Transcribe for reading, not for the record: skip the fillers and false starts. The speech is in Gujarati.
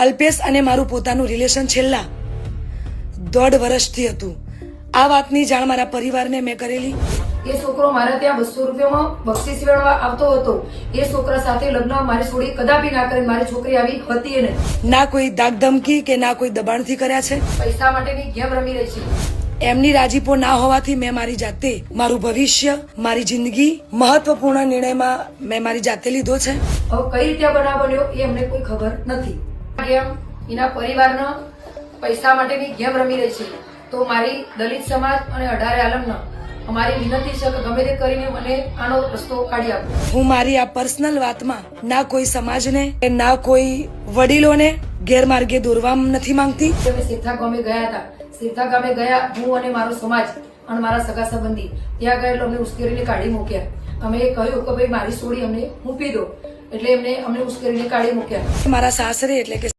અલ્પેશ અને મારું પોતાનું રિલેશન છેલ્લા 1.5 વર્ષથી હતું। આ વાતની જાણ મારા પરિવારને મેં કરેલી। એ છોકરો મારા ત્યાં 200 રૂપિયામાં બક્ષિસ મેળવવા આવતો હતો। એ છોકરા સાથે લગ્ન મારી છોડી કદાપી ના કરે। મારી છોકરી આવી હતી નહીં। ના કોઈ દાગધમકી કે ના કોઈ દબાણથી કર્યા છે। પૈસા માટેની ગેમ રમી રહી છે। એમની રાજીપો ના હોવાથી મેં મારી જાતે મારું ભવિષ્ય, મારી જિંદગી મહત્વપૂર્ણ નિર્ણયમાં મેં મારી જાતે લીધો છે। હવે કઈ રીતે બનાવ બન્યો એ અમને કોઈ ખબર નથી। આ ગેમ એના પરિવારના પૈસા માટેની ગેમ રમી રહી છે। તો મારી દલિત સમાજ અને 18 આલમના અમારી વિનંતી છે કે ગમે તે કરીને મને આનો રસ્તો કાઢી આપો। હું મારી આ પર્સનલ વાતમાં ના કોઈ સમાજને કે ના કોઈ વડીલોને ગેરમાર્ગે દોરવા નથી માંગતી। અમે સિરથા ગામે ગયા હતા। સિરથા ગામે ગયા હું અને મારો સમાજ અને મારા સગા સંબંધી ત્યાં ગયા એટલે અમને ઉશ્કેરીને કાઢી મૂક્યા। અમે કહ્યું કે ભાઈ મારી છોડી અમને મૂકી દો, એટલે એમને અમને ઉશ્કેરીને કાઢી મૂક્યા। મારા સાસરે એટલે કે